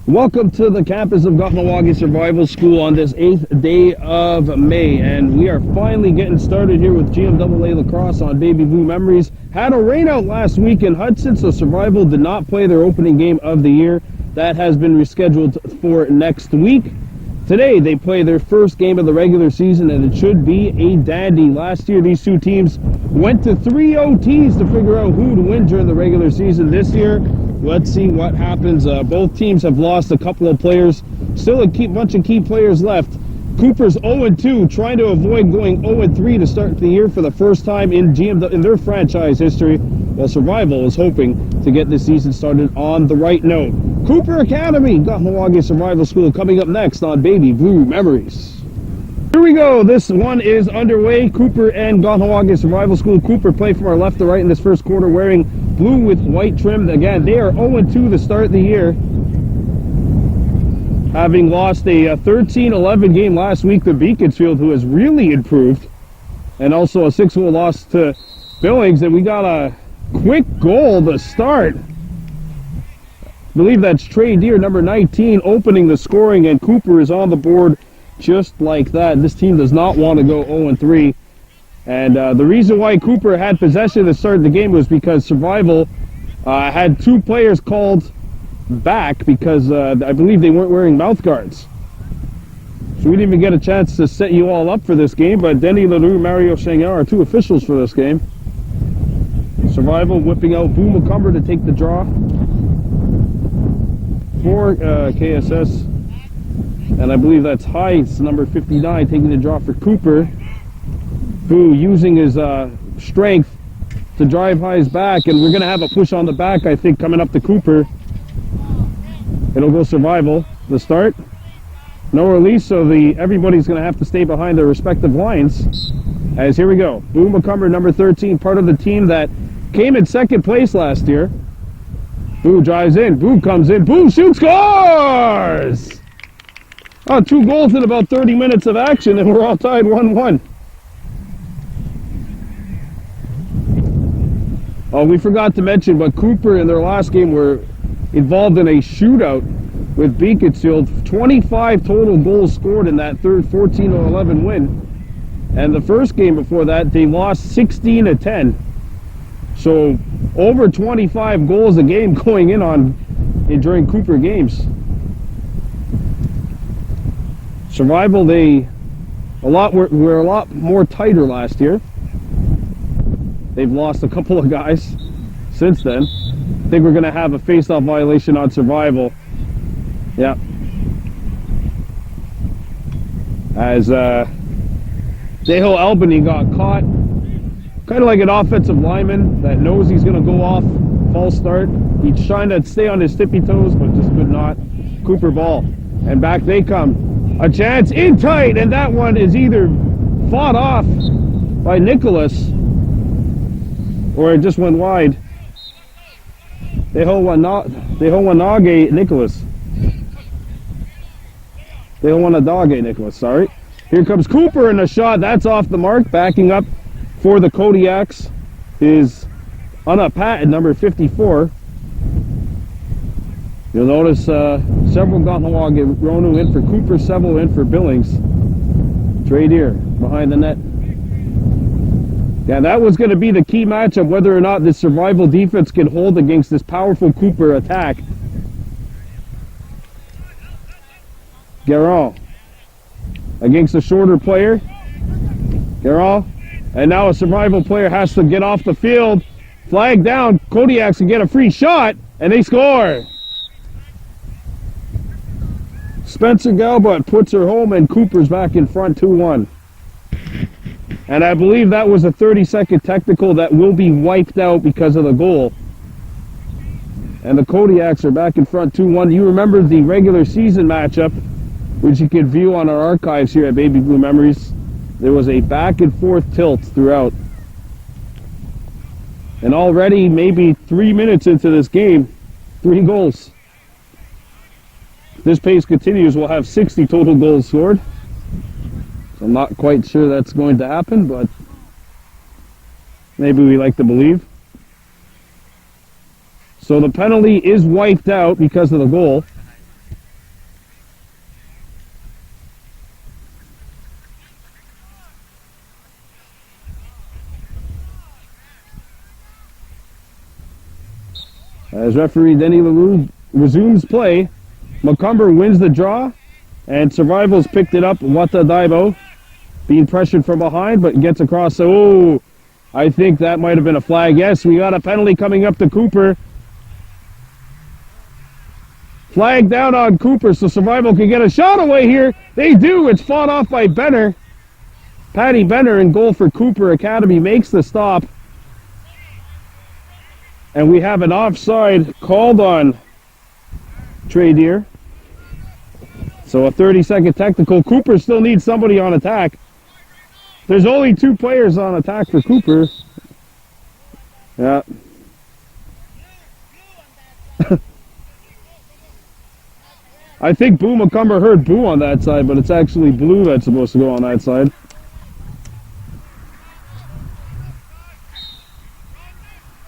Welcome to the campus of Kahnawake Survival School on this 8th day of May, and we are finally getting started here with GMAA Lacrosse on Baby Blue Memories. Had a rainout last week in Hudson, so Survival did not play their opening game of the year. That has been rescheduled for next week. Today they play their first game of the regular season, and it should be a dandy. Last year these two teams went to 3 OTs to figure out who to win during the regular season. This year, let's see what happens. Both teams have lost a couple of players. Still a bunch of key players left. Kuper's 0-2, trying to avoid going 0-3 to start the year for the first time in their franchise history, while Survival is hoping to get this season started on the right note. Kuper Academy, Kahnawake Survival School, coming up next on Baby Blue Memories. Here we go. This one is underway. Kuper and Kahnawake Survival School. Kuper play from our left to right in this first quarter, wearing blue with white trim. Again, they are 0-2 to start the year, having lost a 13-11 game last week to Beaconsfield, who has really improved, and also a 6-0 loss to Billings. And we got a quick goal to start. I believe that's Trey Deer, number 19, opening the scoring, and Kuper is on the board just like that. This team does not want to go 0-3. And the reason why Kuper had possession at the start of the game was because Survival had 2 players called back because I believe they weren't wearing mouth guards. So we didn't even get a chance to set you all up for this game, but Denny LaRue, Mario Changard are 2 officials for this game. Survival whipping out Boo McCumber to take the draw for KSS. And I believe that's Heights, number 59, taking the draw for Kuper. Boo using his strength to drive High's back, and we're going to have a push on the back, I think, coming up to Kuper. It'll go Survival. The start. No release, so everybody's going to have to stay behind their respective lines. As here we go. Boo McCumber, number 13, part of the team that came in second place last year. Boo drives in. Boo comes in. Boo shoots, scores! Oh, 2 goals in about 30 minutes of action, and we're all tied 1-1. Oh, we forgot to mention, but Kuper in their last game were involved in a shootout with Beaconsfield. 25 total goals scored in that third 14-11 win. And the first game before that, they lost 16-10. So over 25 goals a game going in during Kuper games. Survival, were a lot more tighter last year. They've lost a couple of guys since then. I think we're going to have a face-off violation on Survival. Yeah. As Deho Albany got caught. Kind of like an offensive lineman that knows he's going to go off. False start. He's trying to stay on his tippy toes, but just could not. Kuper ball. And back they come. A chance in tight, and that one is either fought off by Nicholas or it just went wide. Deho Nicholas. Nicholas, sorry. Here comes Kuper in a shot. That's off the mark. Backing up for the Kodiaks is Anna Patton, number 54. You'll notice several Kahnawake Ronu in for Kuper, several in for Billings. Trey Deer behind the net. Yeah, that was going to be the key matchup, whether or not this Survival defense can hold against this powerful Kuper attack. Garand against a shorter player. Garand. And now a Survival player has to get off the field. Flag down. Kodiaks can get a free shot, and they score. Spencer Galbut puts her home, and Kuper's back in front 2-1. And I believe that was a 30-second technical that will be wiped out because of the goal. And the Kodiaks are back in front 2-1. You remember the regular season matchup, which you can view on our archives here at Baby Blue Memories. There was a back and forth tilt throughout. And already, maybe 3 minutes into this game, 3 goals. If this pace continues, we'll have 60 total goals scored. So I'm not quite sure that's going to happen, but maybe we like to believe. So the penalty is wiped out because of the goal. As referee Denny LaRue resumes play, Macomber wins the draw, and Survival's picked it up. Wata Daibo being pressured from behind, but gets across. Oh, I think that might have been a flag. Yes, we got a penalty coming up to Kuper. Flag down on Kuper, so Survival can get a shot away here. They do. It's fought off by Benner. Patty Benner in goal for Kuper Academy makes the stop. And we have an offside called on Trey Deer. So a 30-second technical. Kuper still needs somebody on attack. There's only 2 players on attack for Kuper. Yeah. I think Boo Macomber heard Boo on that side, but it's actually Blue that's supposed to go on that side.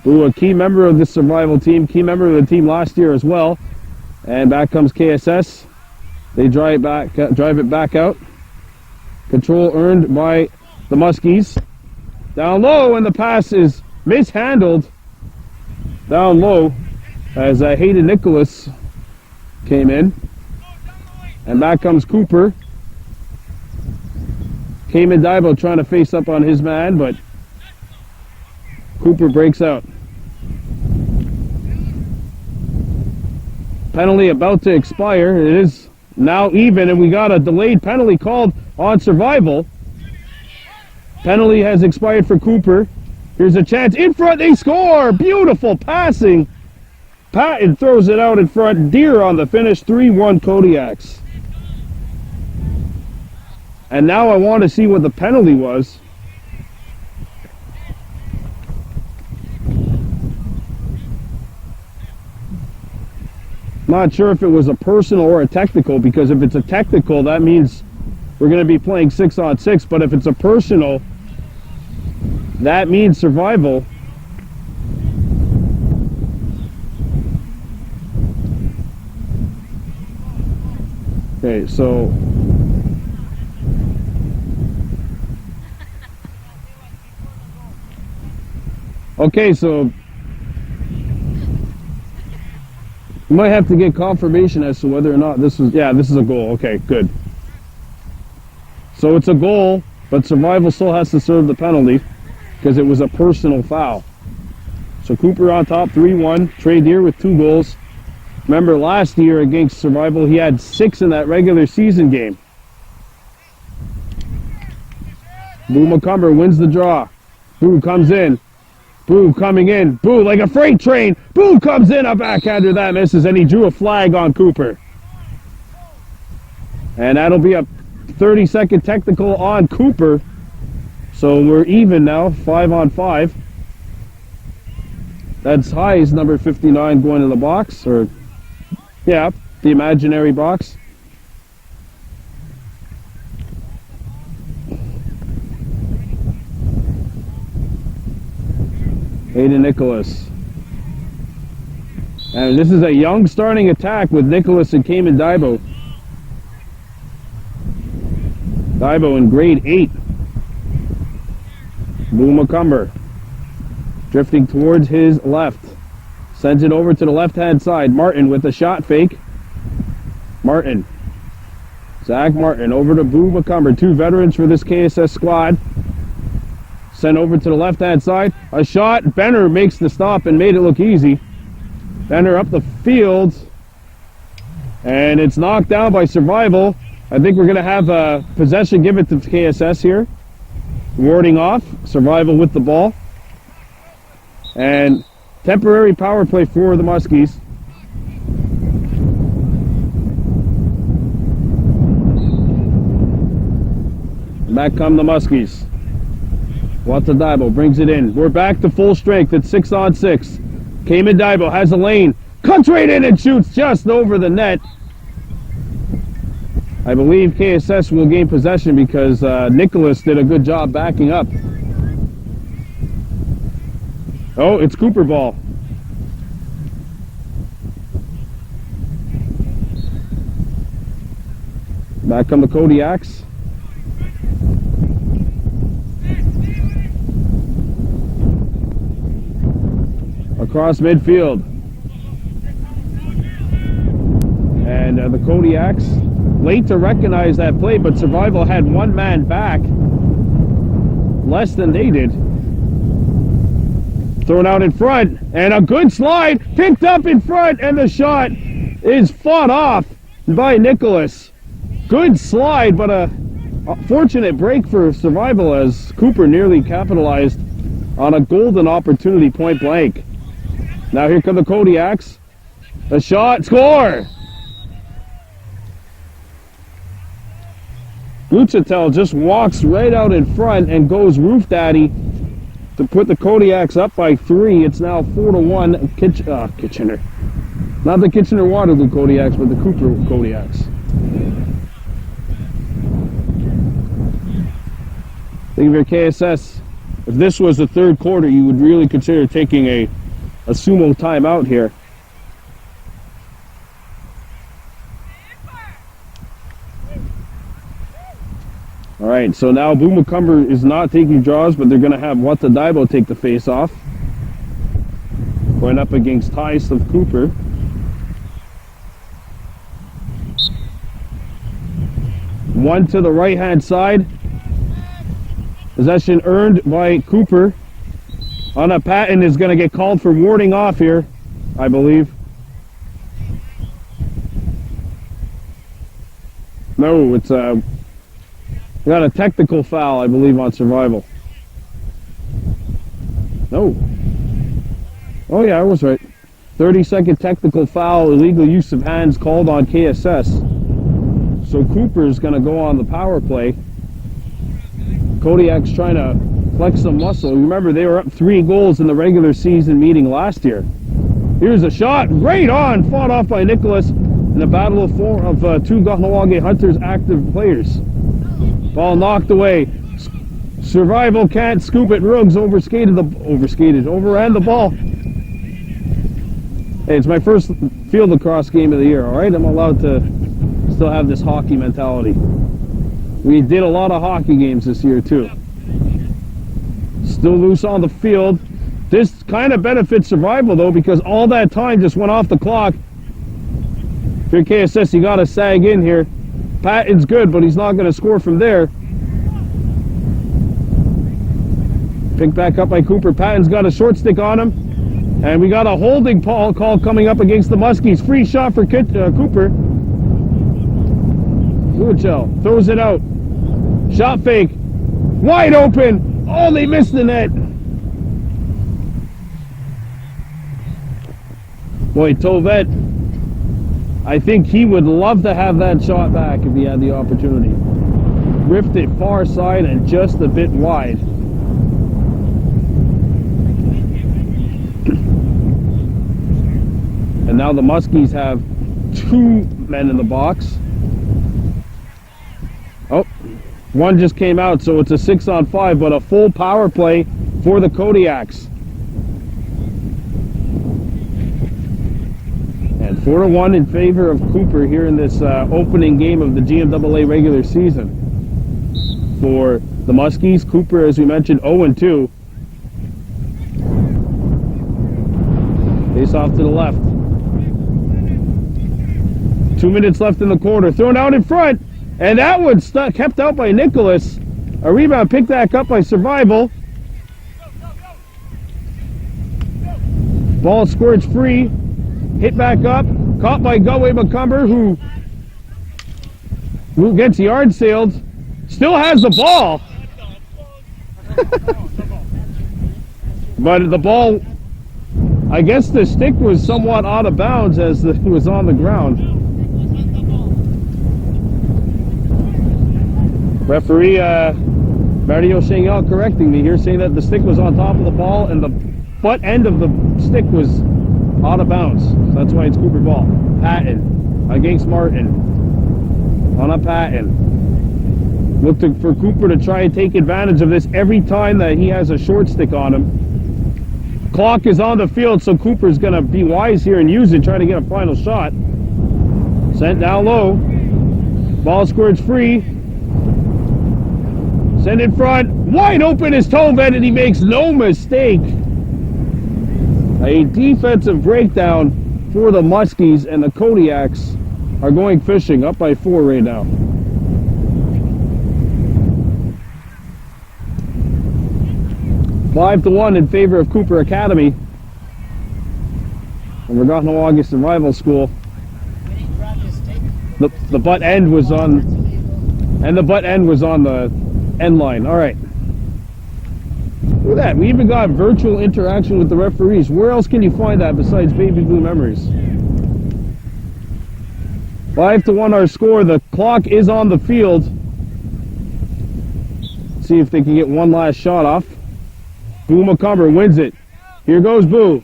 Boo, a key member of this Survival team, key member of the team last year as well. And back comes KSS. They drive it back out. Control earned by the Muskies. Down low, and the pass is mishandled. Down low, as Hayden Nicholas came in. And back comes Kuper. Cayman Daibo trying to face up on his man, but Kuper breaks out. Penalty about to expire. It is now even, and we got a delayed penalty called on Survival. Penalty has expired for Kuper. Here's a chance in front. They score. Beautiful passing. Patton throws it out in front. Deer on the finish. 3-1 Kodiaks. And now I want to see what the penalty was. Not sure if it was a personal or a technical, because if it's a technical, that means we're going to be playing 6-on-6. But if it's a personal, that means Survival. Okay, so we might have to get confirmation as to whether or not this is a goal. Okay, good. So it's a goal, but Survival still has to serve the penalty because it was a personal foul. So Kuper on top, 3-1. Trey Deer with 2 goals. Remember last year against Survival, he had 6 in that regular season game. Boo Macomber wins the draw. Boo comes in. Boo coming in. Boo like a freight train. Boo comes in. A backhander that misses, and he drew a flag on Kuper. And that'll be a 30-second technical on Kuper. So we're even now, 5-on-5. That's High's number 59 going in the box, or yeah, the imaginary box. Hayden Nicholas. And this is a young starting attack with Nicholas and Cayman Daibo. Daibo in grade 8. Boo Macomber drifting towards his left. Sends it over to the left-hand side. Martin with a shot fake. Martin. Zach Martin over to Boo Macomber. 2 veterans for this KSS squad. Sent over to the left-hand side. A shot. Benner makes the stop and made it look easy. Benner up the field. And it's knocked down by Survival. I think we're going to have a possession given to KSS here. Warding off. Survival with the ball. And temporary power play for the Muskies. Back come the Muskies. Wata Daibo brings it in. We're back to full strength at 6-on-6. Cayman Daibo has a lane. Cuts right in and shoots just over the net. I believe KSS will gain possession because Nicholas did a good job backing up. Oh, it's Kuper ball. Back come the Kodiaks. Across midfield. And the Kodiaks late to recognize that play, but Survival had one man back. Less than they did. Thrown out in front, and a good slide, picked up in front, and the shot is fought off by Nicholas. Good slide, but a fortunate break for Survival as Kuper nearly capitalized on a golden opportunity point blank. Now here come the Kodiaks. A shot, score! Luchatel just walks right out in front and goes roof daddy to put the Kodiaks up by 3. It's now 4-1 Kitchener. Not the Kitchener-Waterloo Kodiaks, but the Kuper Kodiaks. Think of your KSS. If this was the third quarter, you would really consider taking a sumo timeout here. All right, so now Boomakumber is not taking draws, but they're going to have Watadaibo take the face-off. Going up against Tice of Kuper. One to the right-hand side. Possession earned by Kuper. On a Patton is going to get called for warding off here, I believe. No, it's got a technical foul, I believe, on Survival. No. Oh yeah, I was right. 30-second technical foul, illegal use of hands called on KSS. So Cooper's going to go on the power play. Kodiak's trying to flex some muscle. Remember, they were up 3 goals in the regular season meeting last year. Here's a shot, right on, fought off by Nicholas in a battle of 2 Kahnawake Hunters active players. Ball knocked away. Survival can't scoop it. Ruggs overran the ball. Hey, it's my first field lacrosse game of the year, all right? I'm allowed to still have this hockey mentality. We did a lot of hockey games this year, too. Still loose on the field. This kind of benefits Survival, though, because all that time just went off the clock. If you're KSS, you got to sag in here. Patton's good, but he's not going to score from there. Picked back up by Kuper. Patton's got a short stick on him. And we got a holding call coming up against the Muskies. Free shot for Kuper. Luchel throws it out. Shot fake. Wide open. Oh, they missed the net. Boy, Tovet, I think he would love to have that shot back if he had the opportunity. Ripped it far side and just a bit wide. And now the Muskies have 2 men in the box. Oh, one just came out, so it's a 6-on-5, but a full power play for the Kodiaks. And 4-1 in favor of Kuper here in this opening game of the GMAA regular season. For the Muskies, Kuper, as we mentioned, 0-2. Face off to the left. 2 minutes left in the quarter. Thrown out in front. And that one kept out by Nicholas. A rebound picked back up by Survival. Ball squirts free. Hit back up. Caught by Boomakumber, who gets yard sailed. Still has the ball. But the ball, I guess the stick was somewhat out of bounds as it was on the ground. Referee Mario Shengel correcting me here, saying that the stick was on top of the ball and the butt end of the stick was out of bounds. So that's why it's Kuper ball. Patton against Martin. On a Patton. Look for Kuper to try and take advantage of this every time that he has a short stick on him. Clock is on the field, so Cooper's going to be wise here and use it, try to get a final shot. Sent down low. Ball squirts free. Send in front. Wide open is Tovet, and he makes no mistake. A defensive breakdown for the Muskies, and the Kodiaks are going fishing, up by 4 right now. Five to 1 in favor of Kuper Academy and Regahnawaga Survival School. The butt end was on, and the butt end was on the end line. All right. Look at that. We even got virtual interaction with the referees. Where else can you find that besides Baby Blue Memories? 5 to 1 our score. The clock is on the field. See if they can get one last shot off. Boo McCumber wins it. Here goes Boo.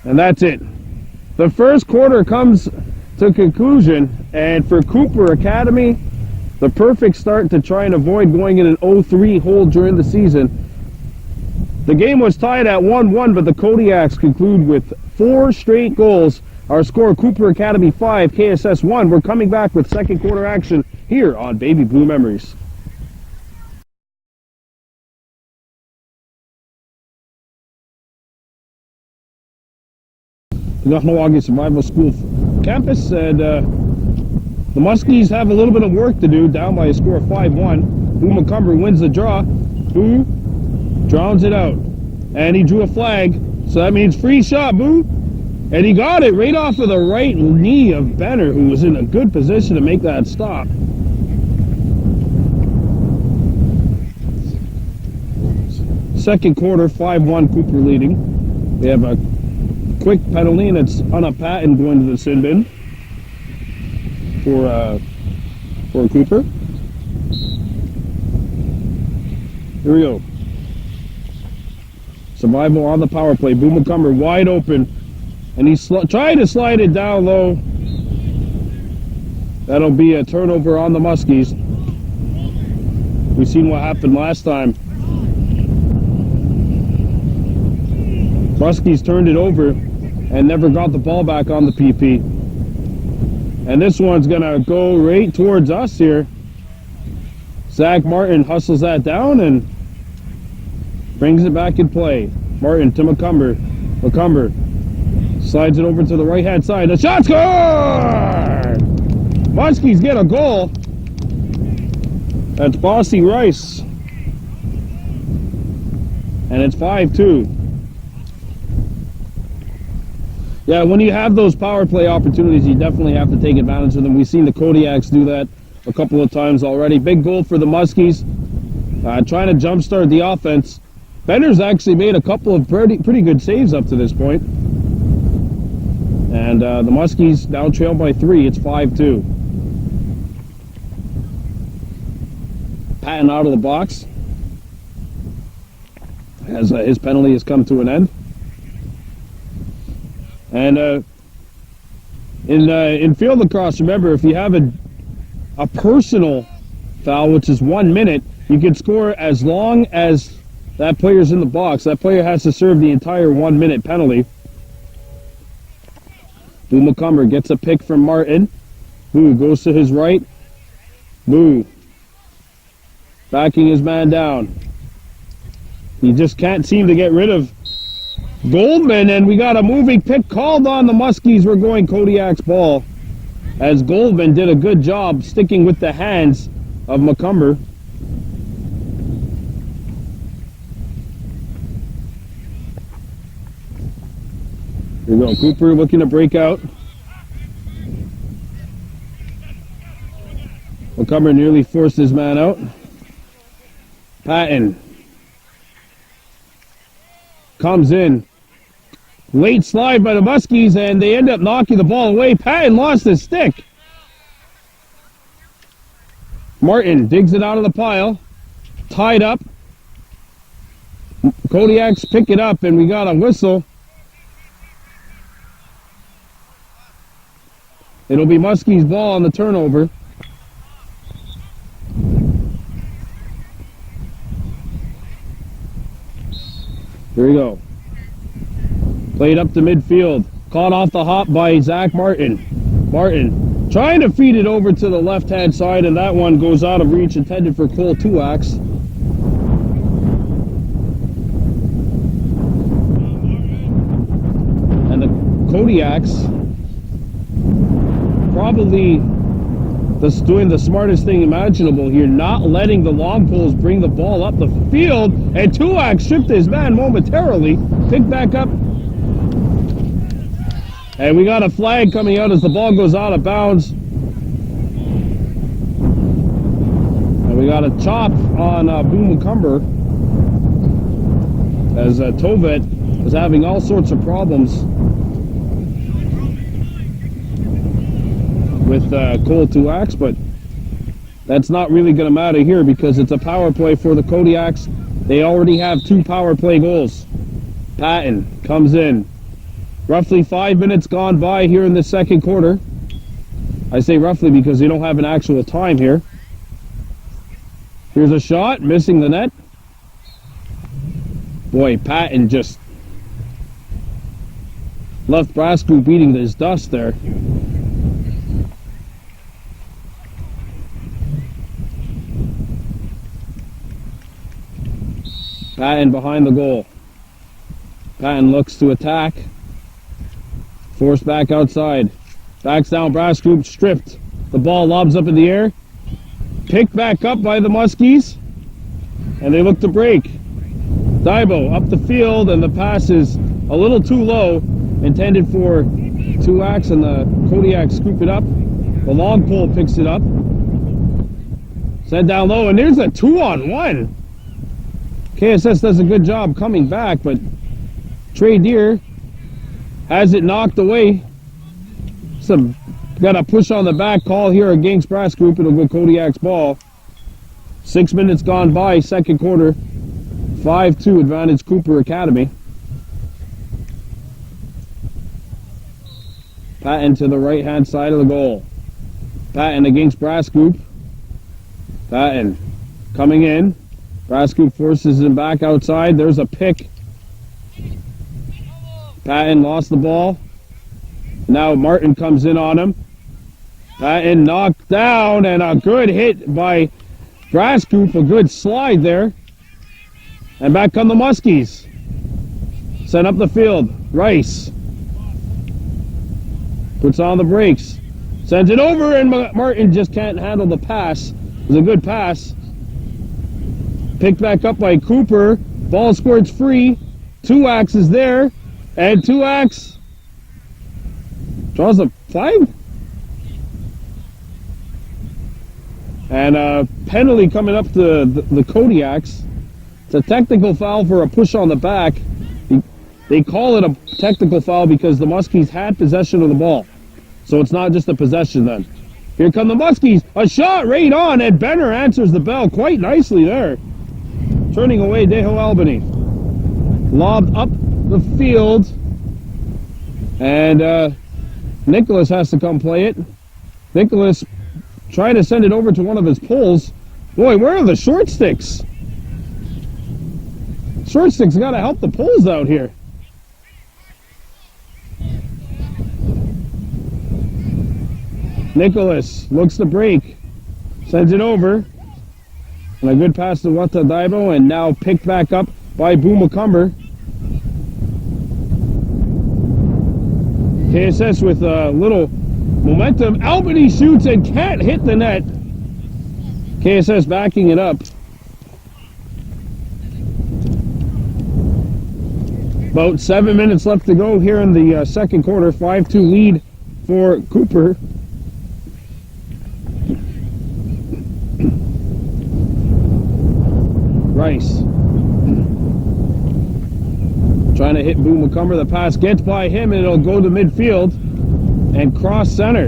And that's it. The first quarter comes to conclusion, and for Kuper Academy, the perfect start to try and avoid going in an 0-3 hole during the season. The game was tied at 1-1, but the Kodiaks conclude with 4 straight goals. Our score, Kuper Academy 5, KSS 1. We're coming back with second quarter action here on Baby Blue Memories. The Regahnawaga Survival School campus, and the Muskies have a little bit of work to do, down by a score of 5-1. Boo McCumber wins the draw. Boo drowns it out. And he drew a flag, so that means free shot, Boo. And he got it right off of the right knee of Benner, who was in a good position to make that stop. Second quarter, 5-1 Kuper leading. We have a quick penalty, and it's on a patent going to the sin bin for Kuper. Here we go. Survival on the power play. Boo McCumber wide open, and he's trying to slide it down low. That'll be a turnover on the Muskies. We've seen what happened last time. Muskies turned it over and never got the ball back on the PP. And this one's gonna go right towards us here. Zach Martin hustles that down and brings it back in play. Martin to McCumber. McCumber slides it over to the right hand side. The shot score! Muskies get a goal. That's Bossy Rice. And it's 5-2. Yeah, when you have those power play opportunities, you definitely have to take advantage of them. We've seen the Kodiaks do that a couple of times already. Big goal for the Muskies, trying to jumpstart the offense. Benner's actually made a couple of pretty good saves up to this point. And the Muskies now trail by 3. It's 5-2. Patton out of the box as his penalty has come to an end. And in field lacrosse, remember, if you have a personal foul, which is 1 minute, you can score as long as that player's in the box. That player has to serve the entire 1 minute penalty. Boo McCumber gets a pick from Martin. Boo goes to his right. Boo backing his man down. He just can't seem to get rid of Goldman, and we got a moving pick called on the Muskies. We're going Kodiak's ball, as Goldman did a good job sticking with the hands of McCumber. Here we go. Kuper looking to break out. McCumber nearly forced his man out. Patton comes in. Late slide by the Muskies, and they end up knocking the ball away. Patton lost his stick. Martin digs it out of the pile. Tied up. Kodiaks pick it up, and we got a whistle. It'll be Muskies' ball on the turnover. Here we go. Played up to midfield. Caught off the hop by Zach Martin. Martin trying to feed it over to the left-hand side, and that one goes out of reach, intended for Cole Tuax. And the Kodiaks probably doing the smartest thing imaginable here, not letting the long poles bring the ball up the field, and Tuak stripped his man momentarily, picked back up, and we got a flag coming out as the ball goes out of bounds. And we got a chop on Boo McCumber, as Tovet was having all sorts of problems with Cole Tuax, but that's not really going to matter here because it's a power play for the Kodiaks. They already have 2 power play goals. Patton comes in. Roughly 5 minutes gone by here in the second quarter. I say roughly because they don't have an actual time here. Here's a shot, missing the net. Boy, Patton just left Brasco beating his dust there. Patton behind the goal. Patton looks to attack. Forced back outside. Backs down, Brasco stripped. The ball lobs up in the air. Picked back up by the Muskies. And they look to break. Daibo up the field, and the pass is a little too low. Intended for Tuax, and the Kodiaks scoop it up. The long pole picks it up. Sent down low, and there's a 2-on-1. KSS does a good job coming back, but Trey Deer has it knocked away. Got a push on the back call here against Brass Group. It'll go Kodiak's ball. 6 minutes gone by, second quarter. 5-2 advantage Kuper Academy. Patton to the right-hand side of the goal. Patton against Brass Group. Patton coming in. Brass Group forces him back outside. There's a pick. Patton lost the ball. Now Martin comes in on him. Patton knocked down, and a good hit by Brass Group. A good slide there. And back come the Muskies. Sent up the field. Rice puts on the brakes. Sends it over, and Martin just can't handle the pass. It was a good pass. Picked back up by Kuper. Ball squirts free. Tuax is there. And Tuax draws a flag. And a penalty coming up to the Kodiaks. It's a technical foul for a push on the back. They call it a technical foul because the Muskies had possession of the ball. So it's not just a possession then. Here come the Muskies. A shot right on, and Benner answers the bell quite nicely there. Turning away Deho Albany. Lobbed up the field. And Nicholas has to come play it. Nicholas trying to send it over to one of his poles. Boy, where are the short sticks? Short sticks got to help the poles out here. Nicholas looks to break. Sends it over. And a good pass to Wata Daibo, and now picked back up by Boo McCumber. KSS with a little momentum. Albany shoots and can't hit the net. KSS backing it up. About 7 minutes left to go here in the second quarter. 5-2 lead for Kuper. Rice trying to hit Boo McCumber. The pass gets by him, and it'll go to midfield and cross center.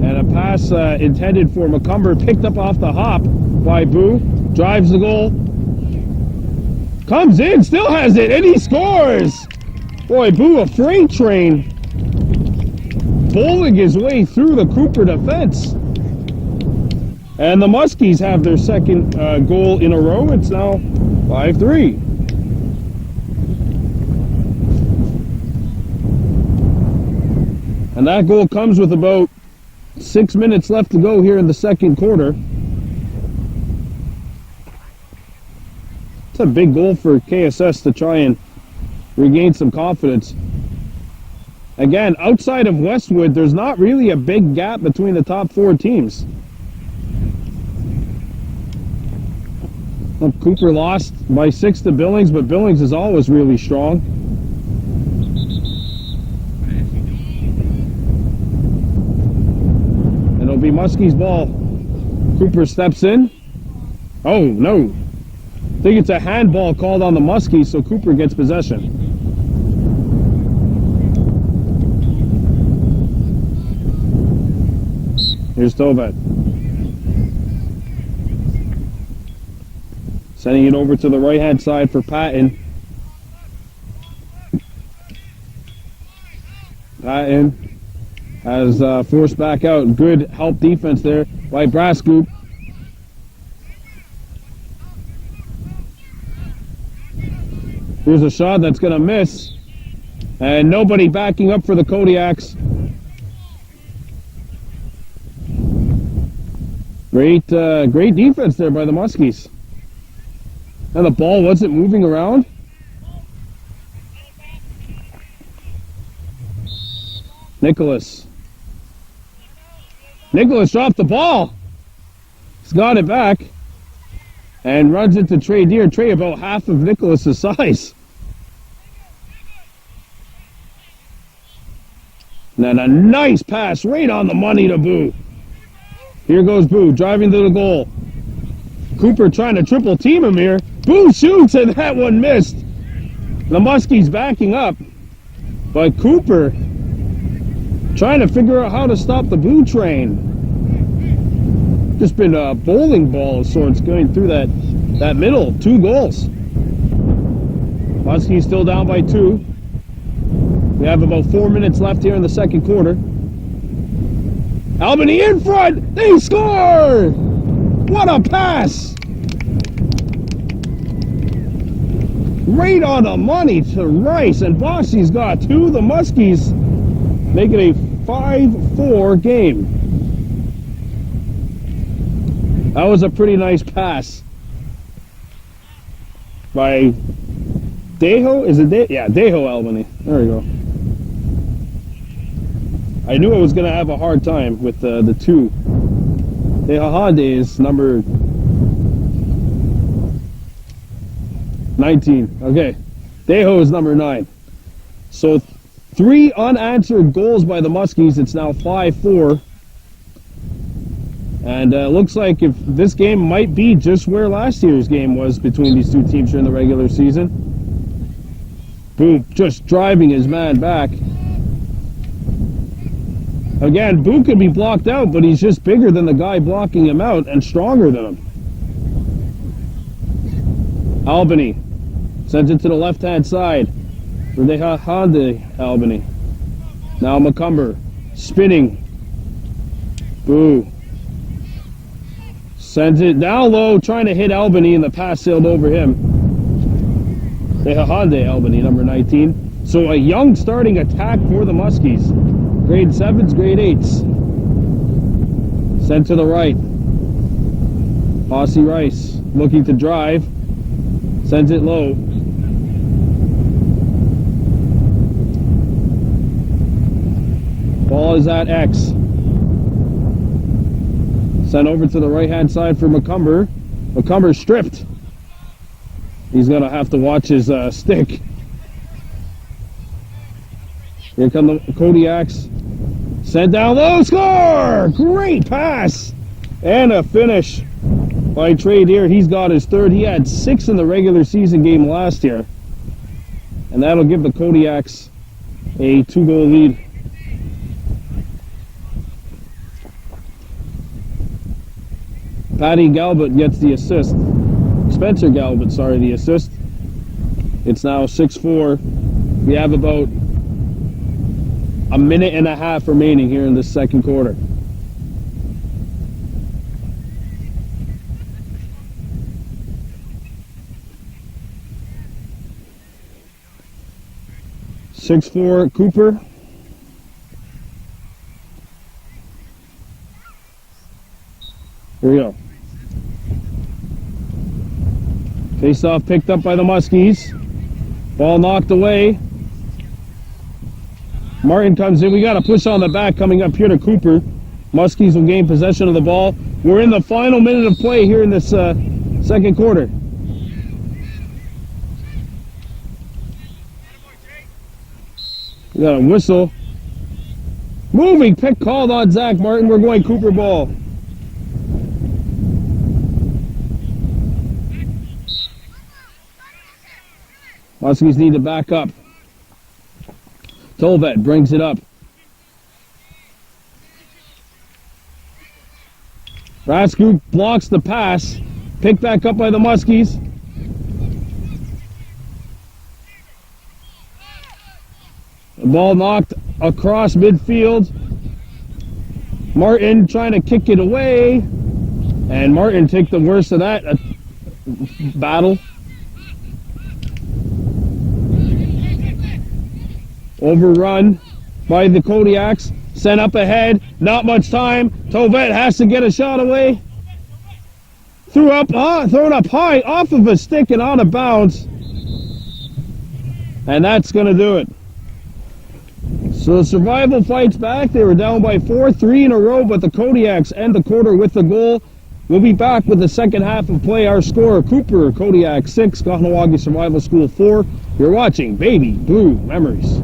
And a pass intended for McCumber, picked up off the hop by Boo. Drives the goal. Comes in, still has it, and he scores! Boy, Boo, a freight train. Bowling his way through the Kuper defense. And the Muskies have their second goal in a row. It's now 5-3. And that goal comes with about 6 minutes left to go here in the second quarter. It's a big goal for KSS to try and regain some confidence. Again, outside of Westwood, there's not really a big gap between the top 4 teams. Well, Kuper lost by 6 to Billings, but Billings is always really strong. And it'll be Muskie's ball. Kuper steps in. Oh, no. I think it's a handball called on the Muskies, so Kuper gets possession. Here's Tovet. Sending it over to the right-hand side for Patton. Patton has forced back out. Good help defense there by Brascoop. Here's a shot that's going to miss. And nobody backing up for the Kodiaks. Great defense there by the Muskies. And the ball wasn't moving around. Nicholas dropped the ball. He's got it back. And runs into Trey Deer. Trey about half of Nicholas's size. And then a nice pass right on the money to Boo. Here goes Boo, driving to the goal. Kuper trying to triple team him here. Boo shoots, and that one missed. The Muskies backing up. But Kuper trying to figure out how to stop the Boo train. Just been a bowling ball of sorts going through that middle. 2 goals. Muskies still down by 2. We have about 4 minutes left here in the second quarter. Albany in front! They score! What a pass! Right on the money to Rice, and Bossy's got 2. The Muskies make it a 5-4 game. That was a pretty nice pass by Deho. Is it yeah, Deho Albany. There we go. I knew I was going to have a hard time with the 2. Dehahande is number 19. Okay. Deho is number 9. So 3 unanswered goals by the Muskies. It's now 5-4. And looks like if this game might be just where last year's game was between these 2 teams during the regular season. Boom, just driving his man back. Again, Boo could be blocked out, but he's just bigger than the guy blocking him out and stronger than him. Albany sends it to the left-hand side for Dehahande Albany. Now McCumber spinning. Boo. Sends it down low, trying to hit Albany, and the pass sailed over him. Dehahande Albany, number 19. So a young starting attack for the Muskies. Grade 7s, grade 8s. Sent to the right. Bossy Rice looking to drive. Sends it low. Ball is at X. Sent over to the right-hand side for McCumber. McCumber stripped. He's going to have to watch his stick. Here come the Kodiaks. Sent down low, score! Great pass! And a finish by Trey Deer. He's got his 3rd. He had 6 in the regular season game last year. And that'll give the Kodiaks a 2-goal lead. Patty Galbut gets the assist. Spencer Galbut, sorry, the assist. It's now 6-4. We have about a minute and a half remaining here in this second quarter. (6-4) Kuper. Here we go. Face-off picked up by the Muskies. Ball knocked away. Martin comes in. We got a push on the back coming up here to Kuper. Muskies will gain possession of the ball. We're in the final minute of play here in this second quarter. We got a whistle. Moving pick called on Zach Martin. We're going Kuper ball. Muskies need to back up. Tolvet brings it up. Rasku blocks the pass. Picked back up by the Muskies. The ball knocked across midfield. Martin trying to kick it away. And Martin take the worst of that battle. Overrun by the Kodiaks. Sent up ahead. Not much time. Tovet has to get a shot away. Thrown up high off of a stick and out of bounds. And that's going to do it. So Survival fights back. They were down by 4, 3 in a row, but the Kodiaks end the quarter with the goal. We'll be back with the second half of play. Our score, Kuper, Kodiak 6, Kahnawake Survival School 4. You're watching Baby Blue Memories.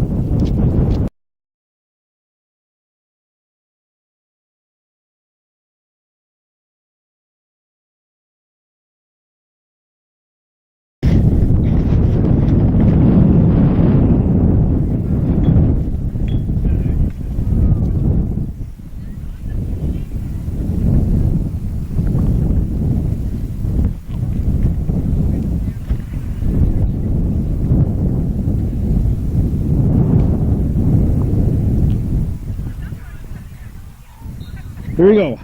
Here we go.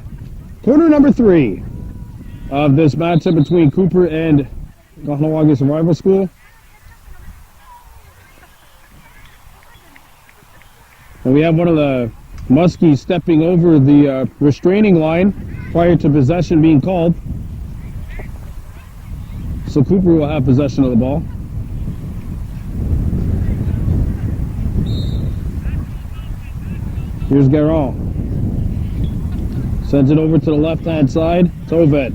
Quarter number 3 of this matchup between Kuper and Kahnawake Survival School. And we have one of the Muskies stepping over the restraining line prior to possession being called. So Kuper will have possession of the ball. Here's Garron. Sends it over to the left-hand side. Tovet.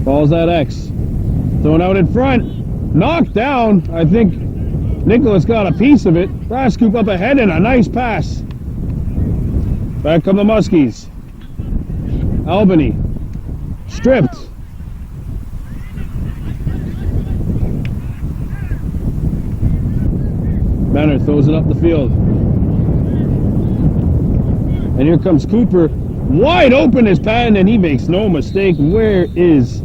Ball's at X. Thrown out in front. Knocked down. I think Nicholas got a piece of it. Brass scoop up ahead and a nice pass. Back come the Muskies. Albany. Stripped. Benner throws it up the field. And here comes Kuper. Wide open is Patton, and he makes no mistake. Where is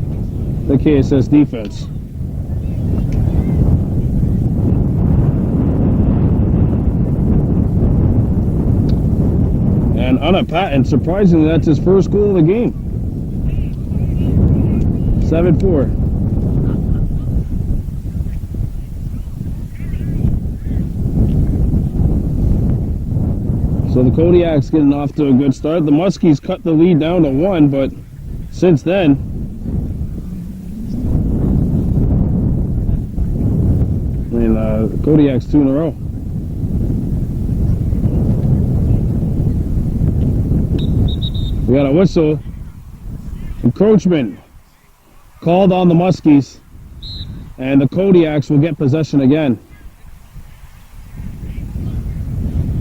the KSS defense? And Anna Patton, surprisingly, that's his first goal of the game. 7-4. So the Kodiaks getting off to a good start. The Muskies cut the lead down to 1, but since then, I mean, the Kodiaks 2 in a row. We got a whistle. Encroachment called on the Muskies, and the Kodiaks will get possession again.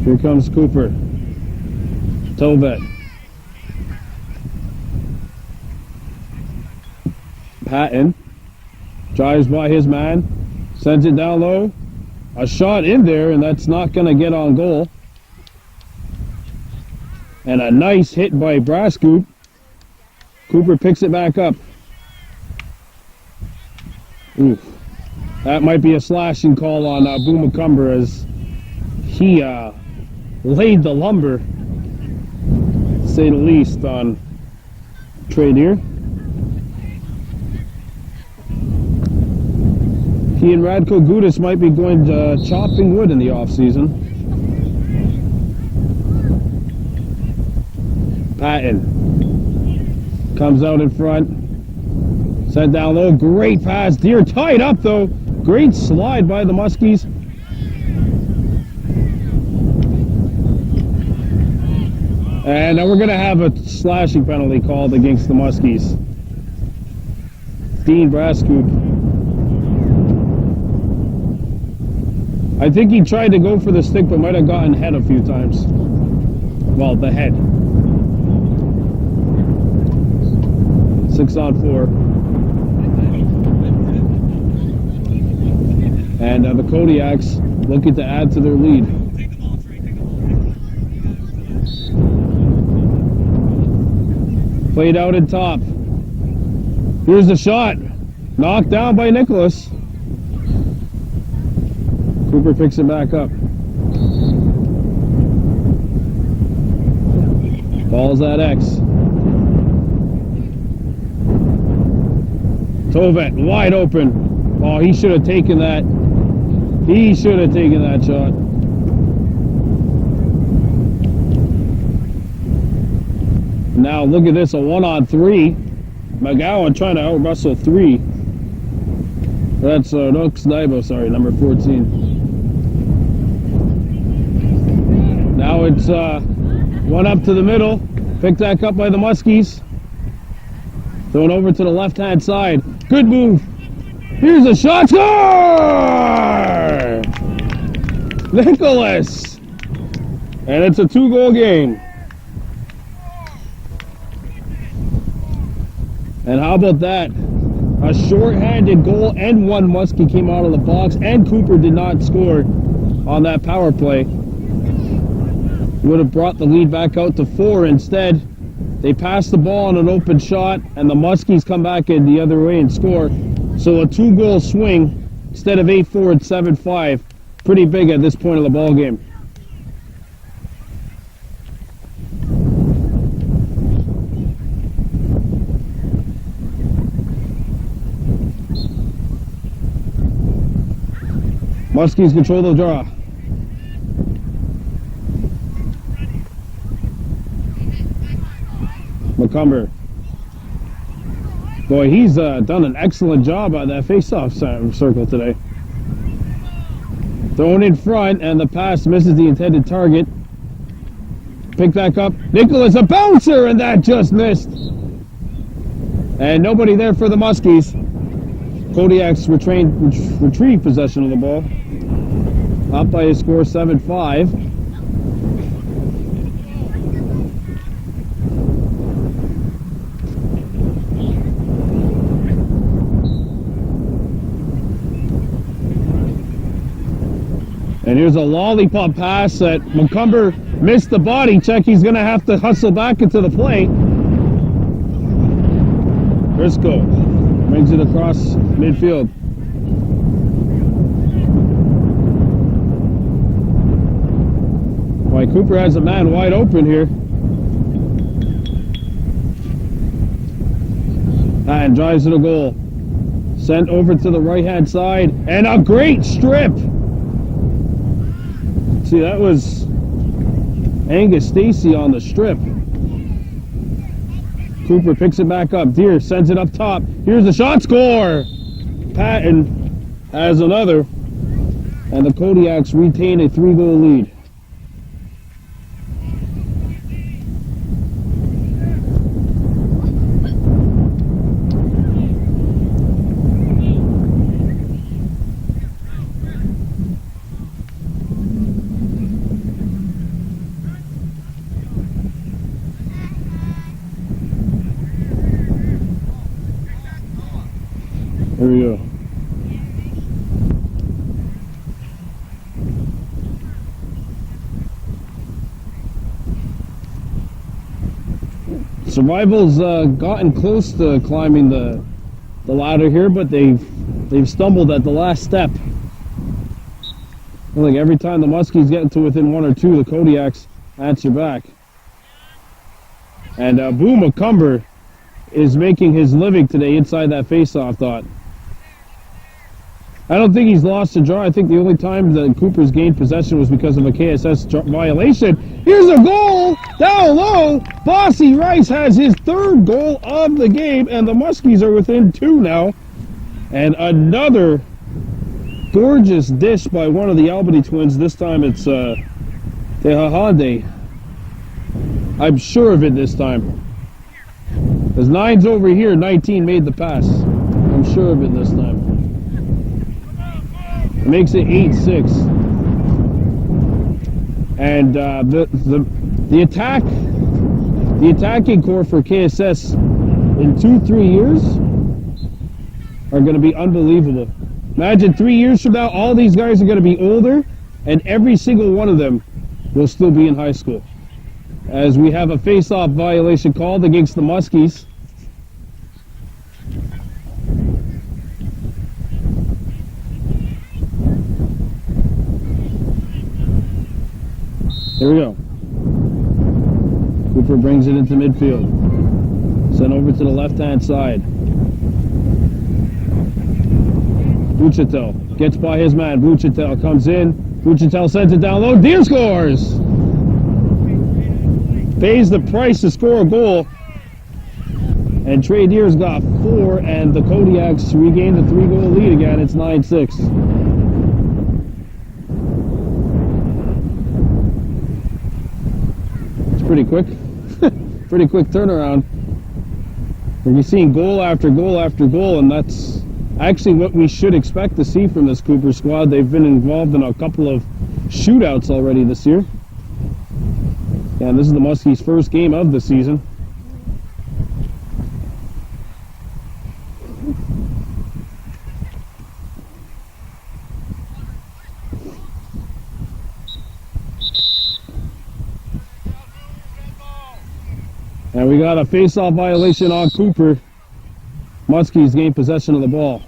Here comes Kuper. Tovet. Patton drives by his man, sends it down low. A shot in there, and that's not going to get on goal. And a nice hit by Brascoop. Kuper picks it back up. Oof. That might be a slashing call on Boomakumber as he laid the lumber, to say the least, on Trey Deer. He and Radko Gudis might be going to chopping wood in the off-season. Patton comes out in front, Sent down low, great pass. Deer tied up though. Great slide by the Muskies. And now we're going to have a slashing penalty called against the Muskies. Dean Brascoop. I think he tried to go for the stick, but might have gotten head a few times. Well, the head. 6-on-4. And the Kodiaks looking to add to their lead. Played out in top. Here's the shot. Knocked down by Nicholas. Kuper picks it back up. Ball's at X. Tovet wide open. Oh, he should have taken that. He should have taken that shot. Now look at this, a 1-on-3. McGowan trying to out-wrestle 3. That's Nooks Daibo, sorry, number 14. Now it's one up to the middle. Picked back up by the Muskies. Thrown over to the left-hand side. Good move. Here's a shot. Score! Nicholas! And it's a 2-goal game. And how about that? A short-handed goal and one Muskie came out of the box, and Kuper did not score on that power play. Would have brought the lead back out to 4. Instead, they passed the ball on an open shot, and the Muskies come back in the other way and score. So a 2-goal swing instead of 8-4 and 7-5. Pretty big at this point of the ball game. Muskies control the draw. McCumber. Boy, he's done an excellent job on that face-off circle today. Thrown in front, and the pass misses the intended target. Pick back up. Nicholas, a bouncer, and that just missed. And nobody there for the Muskies. Kodiaks retrieve possession of the ball. Up by a score 7-5. And here's a lollipop pass that McCumber missed the body check. He's going to have to hustle back into the play. Briscoe brings it across midfield. Boy, Kuper has a man wide open here. And drives to the goal. Sent over to the right-hand side. And a great strip! See, that was Angus Stacy on the strip. Kuper picks it back up. Deer sends it up top. Here's the shot, score! Patton has another. And the Kodiaks retain a 3-goal lead. Here we go. Survival's gotten close to climbing the ladder here, but they've stumbled at the last step. I think every time the Muskies get to within 1 or 2, the Kodiaks answer back. And Boo McCumber is making his living today inside that face-off dot. I don't think he's lost a draw. I think the only time that Kuper's gained possession was because of a KSS violation. Here's a goal! Down low, Bossy Rice has his third goal of the game, and the Muskies are within 2 now. And another gorgeous dish by one of the Albany twins. This time it's Tehahande. I'm sure of it this time. Because 9's over here, 19 made the pass. I'm sure of it this time. It makes it 8-6. And the attacking core for KSS in 2-3 years are going to be unbelievable. Imagine 3 years from now, all these guys are going to be older, and every single one of them will still be in high school. As we have a face-off violation called against the Muskies. Here we go. Kuper brings it into midfield. Sent over to the left-hand side. Buchatel gets by his man. Buchatel comes in. Buchatel sends it down low. Deer scores! Pays the price to score a goal. And Trey Deer's got 4, and the Kodiaks regain the 3-goal lead again. It's 9-6. It's pretty quick. Pretty quick turnaround. We're seeing goal after goal after goal, and that's actually what we should expect to see from this Kuper squad. They've been involved in a couple of shootouts already this year. And this is the Muskies' first game of the season. And we got a face-off violation on Kuper. Muskies gain possession of the ball.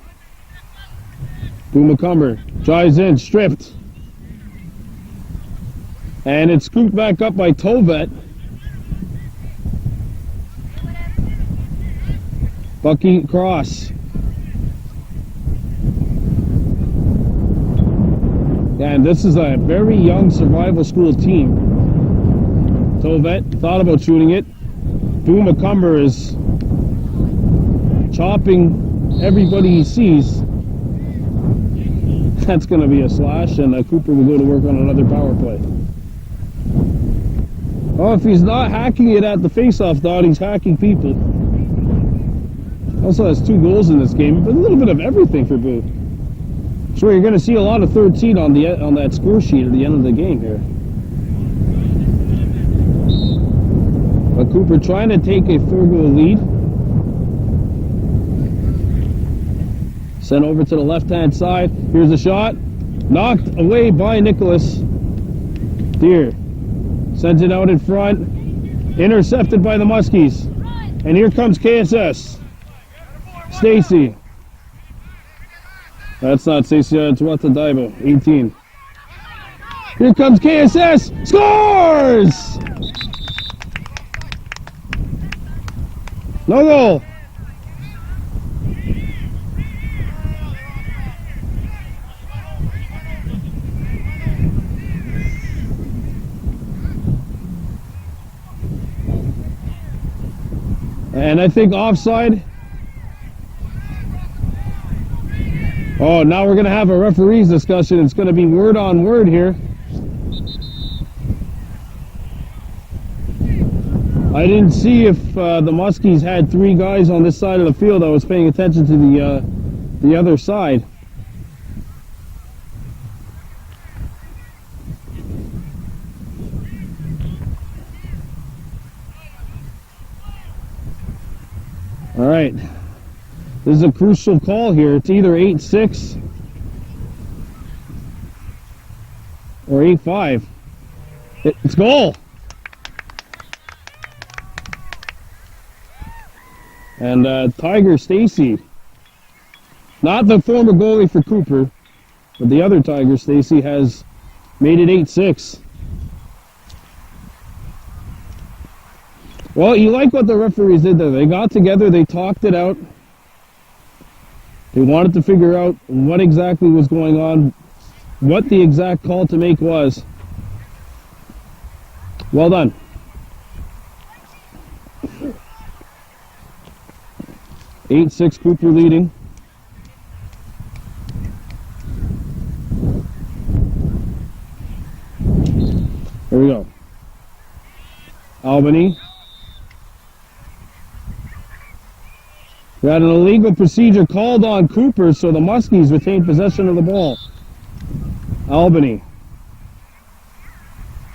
Boomacumber drives in, stripped. And it's scooped back up by Tovet. Bucky Cross. And this is a very young survival school team. Tovet thought about shooting it. Boomacumber is chopping everybody he sees. That's going to be a slash, and Kuper will go to work on another power play. Oh, if he's not hacking it at the face-off dot, he's hacking people. Also has 2 goals in this game, but a little bit of everything for Boo. Sure, you're going to see a lot of 13 on that score sheet at the end of the game here. But Kuper trying to take a 4-goal lead. Sent over to the left-hand side. Here's a shot. Knocked away by Nicholas. Deer sends it out in front. Intercepted by the Muskies. And here comes KSS. Stacy. That's not Stacy, it's Watadaibo, 18. Here comes KSS. Scores! No goal. And I think offside. Oh, now we're going to have a referees discussion. It's going to be word on word here. I didn't see if the Muskies had 3 guys on this side of the field. I was paying attention to the other side. All right, this is a crucial call here. It's either 8-6 or 8-5. It's goal. And Tiger Stacy, not the former goalie for Kuper, but the other Tiger Stacy has made it 8-6. Well, you like what the referees did there. They got together, they talked it out. They wanted to figure out what exactly was going on, what the exact call to make was. Well done. 8-6 Kuper leading. Here we go. Albany. We had an illegal procedure called on Kuper, so the Muskies retain possession of the ball. Albany.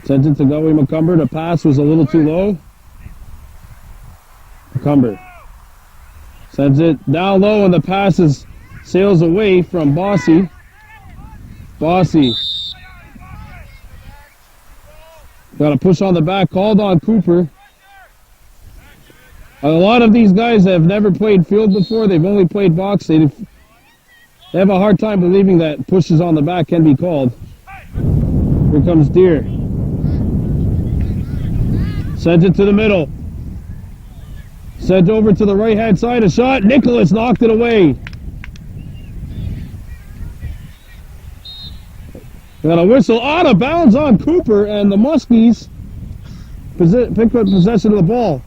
Sent it to Goey McCumber. The pass was a little too low. McCumber. Sends it down low, and the pass sails away from Bossy. Bossy. Got a push on the back, called on Kuper. A lot of these guys have never played field before. They've only played box. They have a hard time believing that pushes on the back can be called. Here comes Deer. Sent it to the middle. Sent over to the right-hand side. A shot. Nicholas knocked it away. Got a whistle out of bounds on Kuper, and the Muskies picked up possession of the ball.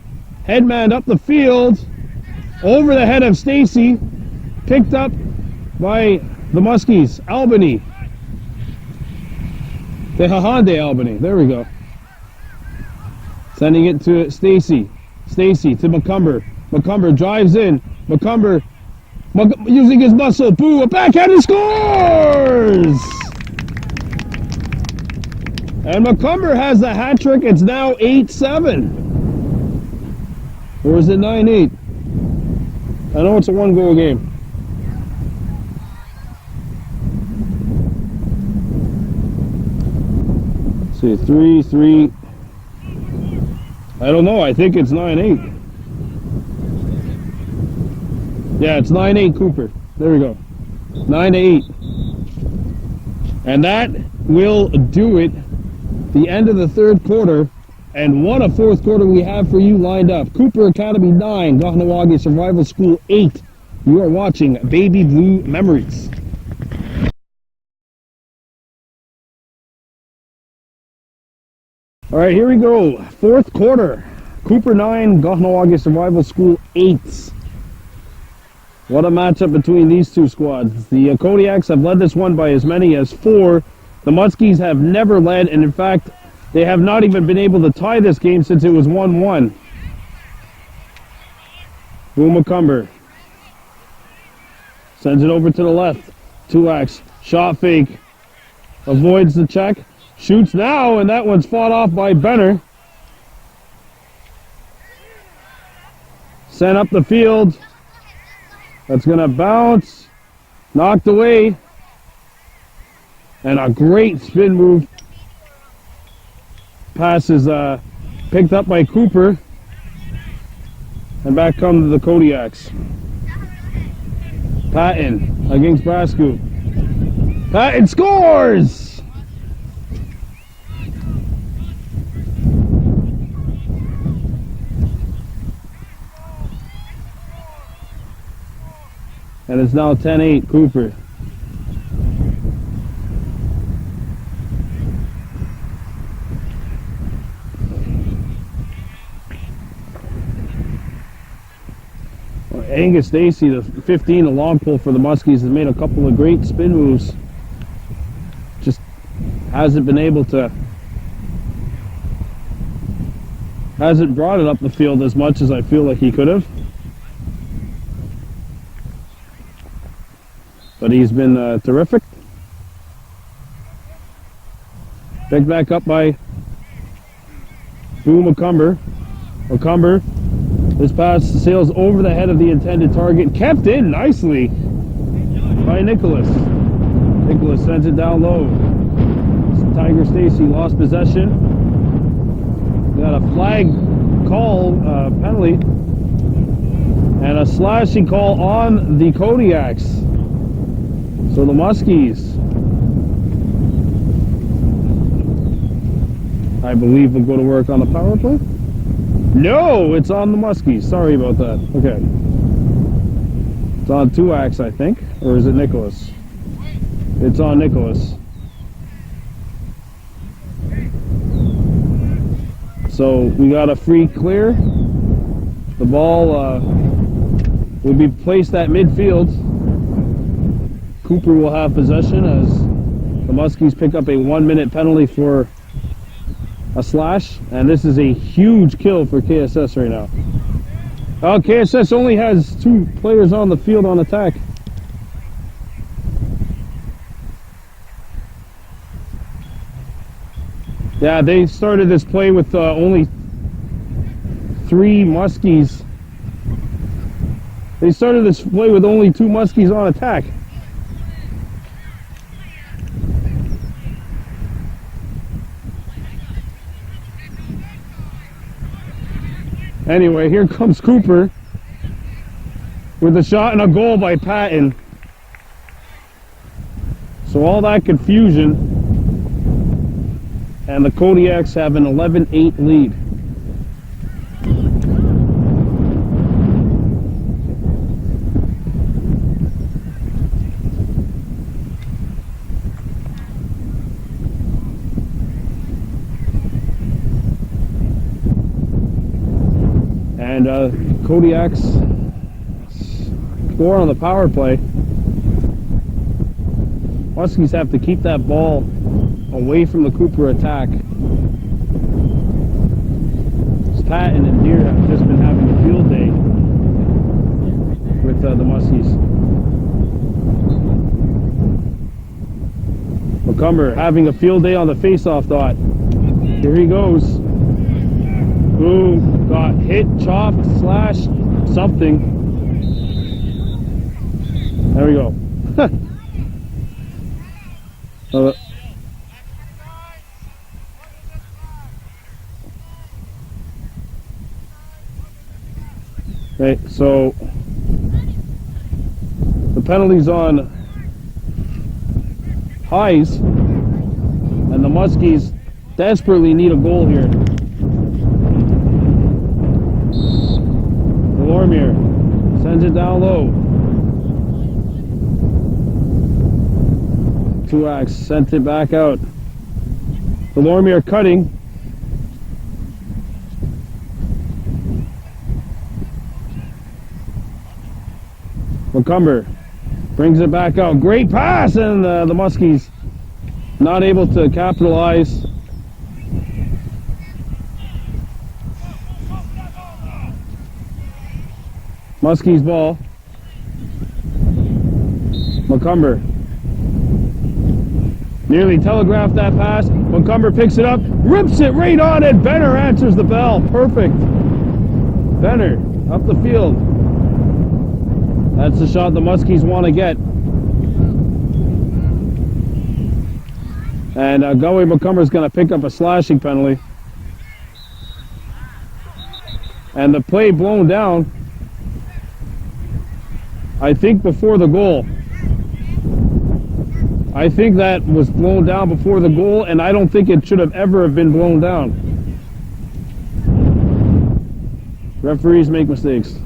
Headman up the field, over the head of Stacy, picked up by the Muskies. Albany. The Hahande Albany. There we go. Sending it to Stacy. Stacy to McCumber. McCumber drives in. McCumber using his muscle. Boo! A backhand and scores! And McCumber has the hat trick. It's now 8-7. Or is it 9-8? I know it's a one-goal game. Let's see, 3-3. I don't know. I think it's 9-8. Yeah, it's 9-8 Kuper. There we go. 9-8. And that will do it. The end of the third quarter, and what a fourth quarter we have for you lined up. Kuper Academy 9, Kahnawake Survival School 8. You are watching Baby Blue Memories. All right, here we go. Fourth quarter. Kuper 9, Kahnawake Survival School 8. What a matchup between these two squads. The Kodiaks have led this one by as many as 4. The Muskies have never led, and in fact, they have not even been able to tie this game since it was 1-1. Boom McCumber. Sends it over to the left. Tuax, shot fake. Avoids the check. Shoots now, and that one's fought off by Benner. Sent up the field. That's going to bounce. Knocked away. And a great spin move. Pass is picked up by Kuper. And back come the Kodiaks. Patton against Brasco. Patton scores! And it's now 10-8 Kuper. Angus Stacy, the 15, a long pull for the Muskies, has made a couple of great spin moves. Just hasn't been able to, hasn't brought it up the field as much as I feel like he could have. But he's been terrific. Picked back up by Boo McCumber. McCumber. This pass sails over the head of the intended target. Kept in nicely by Nicholas. Nicholas sends it down low. Tiger Stacy lost possession. Got a flag call, penalty. And a slashing call on the Kodiaks. So the Muskies, I believe, will go to work on the power play. No, it's on the Muskies. Sorry about that. Okay. It's on Tuax, I think. Or is it Nicholas? It's on Nicholas. So we got a free clear. The ball will be placed at midfield. Kuper will have possession as the Muskies pick up a 1-minute penalty for a slash, and this is a huge kill for KSS right now. KSS only has 2 players on the field on attack. Yeah, they started this play with only 3 Muskies. They started this play with only 2 Muskies on attack. Anyway, here comes Kuper with a shot and a goal by Patton. So all that confusion, and the Kodiaks have an 11-8 lead. And Kodiaks score on the power play. Muskies have to keep that ball away from the Kuper attack. Patton and Deere have just been having a field day with the Muskies. McCumber having a field day on the face-off dot. Here he goes. Ooh, got hit, chopped, slashed, something. There we go. Okay, so the penalty's on Highs, and the Muskies desperately need a goal here. Lormier sends it down low. Truax sent it back out. Lormier cutting. McCumber brings it back out. Great pass, and the Muskies not able to capitalize. Muskies ball. McCumber nearly telegraphed that pass. McCumber picks it up, rips it right on it. Benner answers the bell. Perfect. Benner up the field. That's the shot the Muskies want to get. And Galway McCumber's going to pick up a slashing penalty. And the play blown down, I think, before the goal. I think that was blown down before the goal, and I don't think it should have ever have been blown down. Referees make mistakes.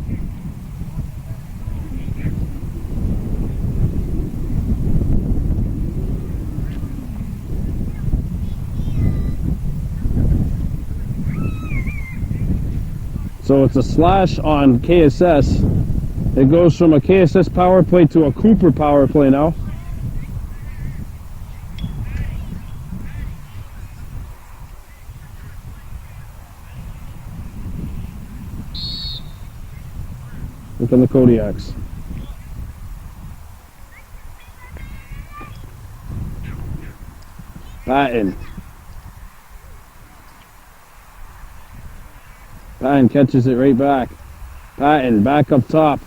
So it's a slash on KSS. It goes from a KSS power play to a Kuper power play now. Look on the Kodiaks. Patton. Patton catches it right back. Patton back up top.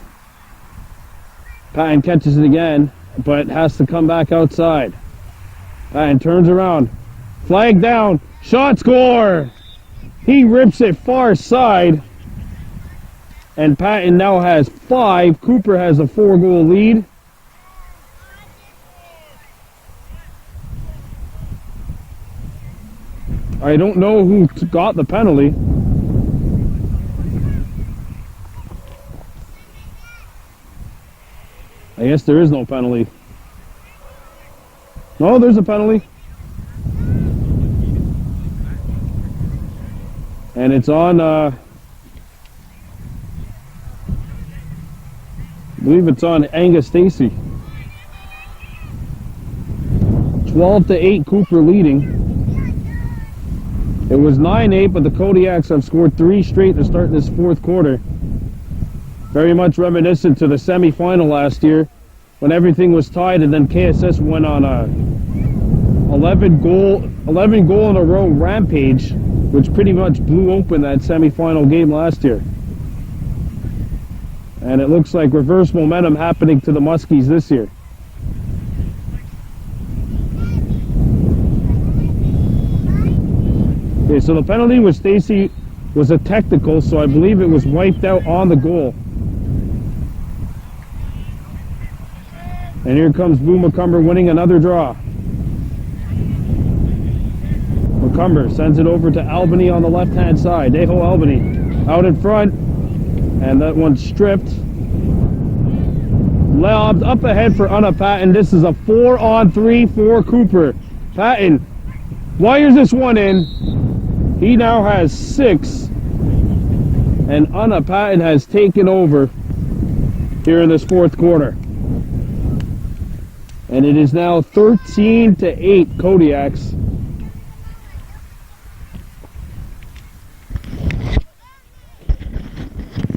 Patton catches it again, but has to come back outside. Patton turns around. Flag down. Shot, score! He rips it far side. And Patton now has 5. Kuper has a 4-goal lead. I don't know who got the penalty. I guess there is no penalty. No, there's a penalty. And it's on believe it's on Angus Stacy. 12-8, Kuper leading. It was 9-8, but the Kodiaks have scored 3 straight to start this fourth quarter. Very much reminiscent to the semifinal last year when everything was tied, and then KSS went on a 11 goal in a row rampage, which pretty much blew open that semifinal game last year. And it looks like reverse momentum happening to the Muskies this year. Okay, so the penalty with Stacy was a technical, so I believe it was wiped out on the goal. And here comes Boo McCumber winning another draw. McCumber sends it over to Albany on the left-hand side. Aho Albany out in front, and that one's stripped. Lobbed up ahead for Anna Patton. This is a 4-on-3 for Kuper. Patton wires this one in. He now has 6, and Anna Patton has taken over here in this fourth quarter. And it is now 13-8 Kodiaks.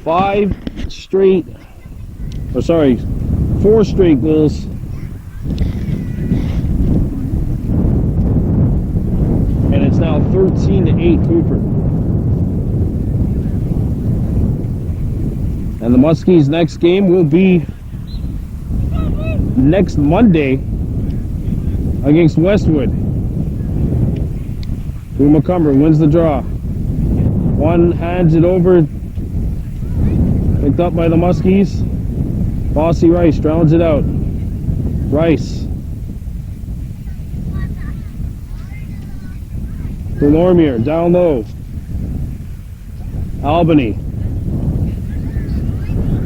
Four straight goals. And it's now 13-8 Kuper. And the Muskies' next game will be next Monday against Westwood. Boo McCumber wins the draw. One hands it over. Picked up by the Muskies. Bossy Rice drowns it out. Rice. Delormier down low. Albany.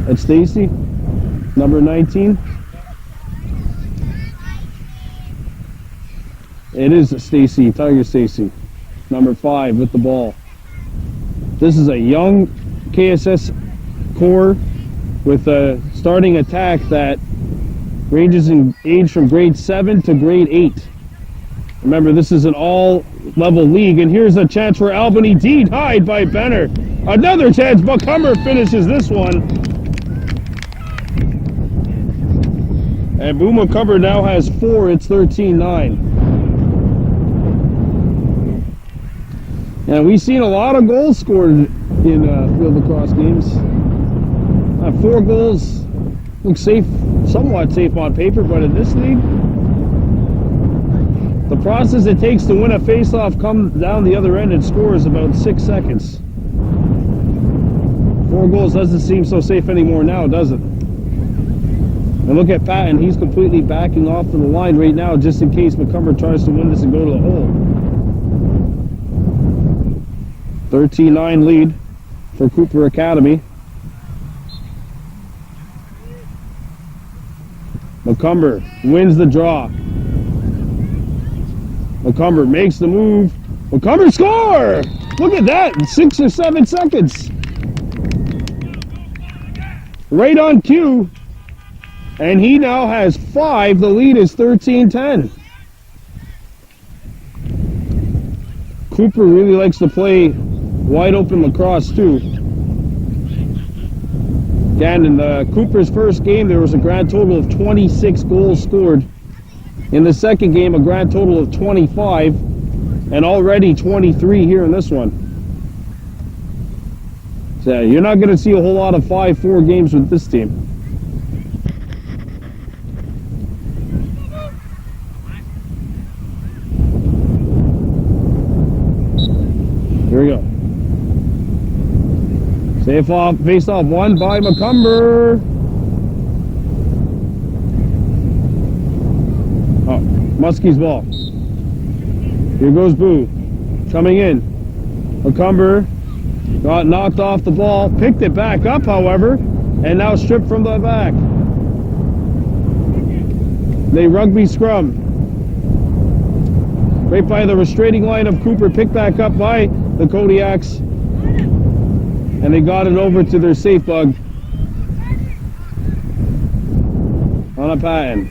That's Stacy, number 19. It is Stacy, Tiger Stacy, number 5 with the ball. This is a young KSS core with a starting attack that ranges in age from grade 7 to grade 8. Remember, this is an all-level league, and here's a chance for Albany, denied by Benner. Another chance, McCumber finishes this one. And Boo McCumber now has 4, it's 13-9. And we've seen a lot of goals scored in field lacrosse games. 4 goals looks safe, somewhat safe on paper, but in this league, the process it takes to win a face-off comes down the other end and scores about 6 seconds. 4 goals doesn't seem so safe anymore now, does it? And look at Patton, he's completely backing off to the line right now just in case McCumber tries to win this and go to the hole. 13-9 lead for Kuper Academy. McCumber wins the draw. McCumber makes the move. McCumber score! Look at that, in 6 or 7 seconds. Right on cue. And he now has 5. The lead is 13-10. Kuper really likes to play wide open lacrosse too. Again, in the Kuper's first game, there was a grand total of 26 goals scored. In the second game, a grand total of 25, and already 23 here in this one. So you're not going to see a whole lot of 5-4 games with this team. Here we go. Safe off, face off, one by McCumber. Oh, Muskie's ball. Here goes Boo. Coming in. McCumber got knocked off the ball, picked it back up, however, and now stripped from the back. They rugby scrum. Right by the restraining line of Kuper, picked back up by the Kodiaks. And they got it over to their safe bug. on a patent.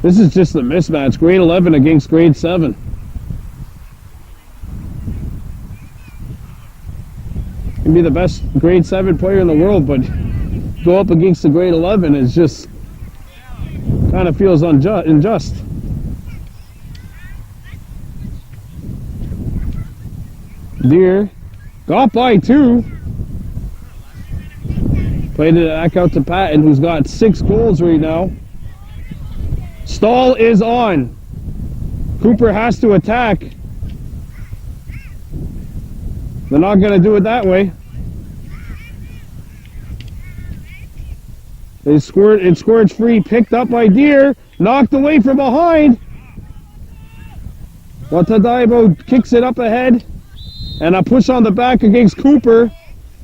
This is just a mismatch. Grade 11 against grade 7. Can be the best grade 7 player in the world, but go up against the grade 11 is just kind of feels unjust. Deer got by 2. Played it back out to Patton, who's got 6 goals right now. Stall is on. Kuper has to attack. They're not going to do it that way. It squirts free, picked up by Deer, knocked away from behind. Watadaibo kicks it up ahead, and a push on the back against Kuper.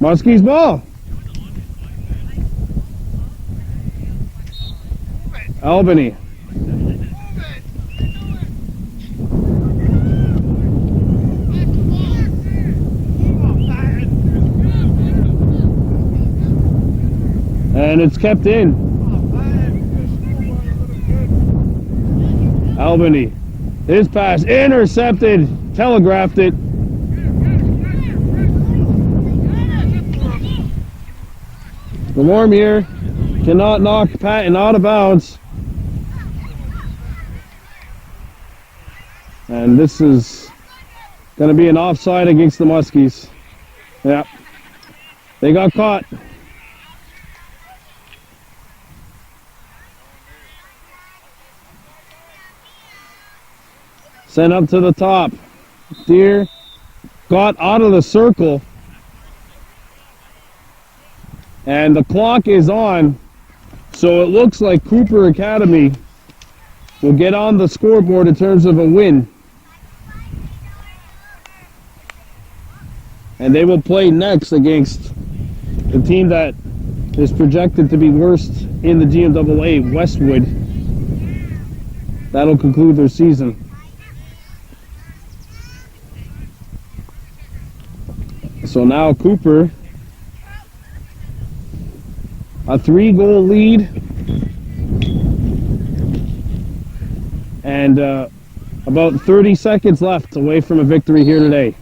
Muskie's ball. Albany. And it's kept in. Albany. His pass intercepted. Telegraphed it. Delormier cannot knock Patton out of bounds. And this is going to be an offside against the Muskies. Yeah. They got caught. Sent up to the top. Deer got out of the circle. And the clock is on. So it looks like Kuper Academy will get on the scoreboard in terms of a win. And they will play next against the team that is projected to be worst in the GMAA, Westwood. That'll conclude their season. So now Kuper, a 3-goal lead, and about 30 seconds left away from a victory here today.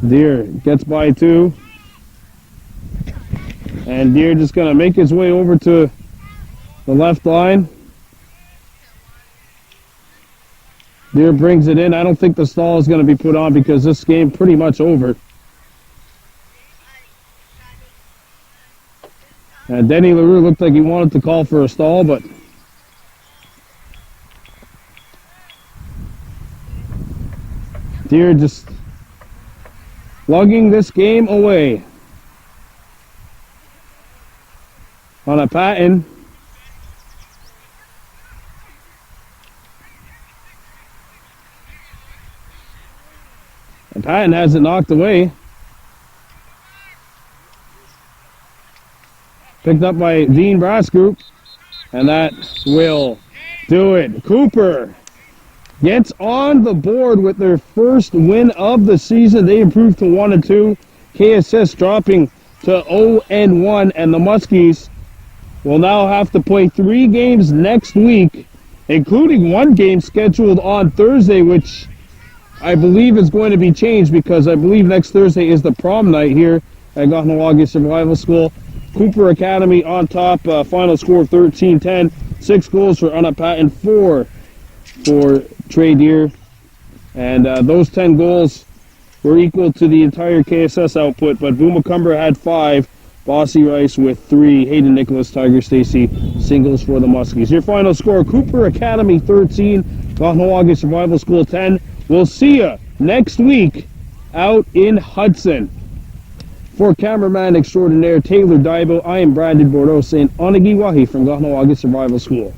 Deer gets by 2, and Deer just gonna make his way over to the left line. Deer brings it in. I don't think the stall is going to be put on because this game pretty much over. And Denny LaRue looked like he wanted to call for a stall, but Deer just lugging this game away. On a Patton. And Patton has it knocked away. Picked up by Dean Brassgroup. And that will do it. Kuper gets on the board with their first win of the season. They improved to 1-2. KSS dropping to 0-1. And the Muskies will now have to play 3 games next week, including 1 game scheduled on Thursday, which I believe is going to be changed because I believe next Thursday is the prom night here at Kahnawake Survival School. Kuper Academy on top, final score of 13-10. 6 goals for Anna Patton, 4 for Trey Deer. And those 10 goals were equal to the entire KSS output, but Boomacumber had 5. Bossy Rice with 3. Hayden Nicholas, Tiger Stacy, singles for the Muskies. Your final score, Kuper Academy 13, Kahnawake Survival School 10. We'll see you next week out in Hudson. For cameraman extraordinaire Taylor Daibo, I am Brandon Bordeaux saying Onigi Wahi from Kahnawake Survival School.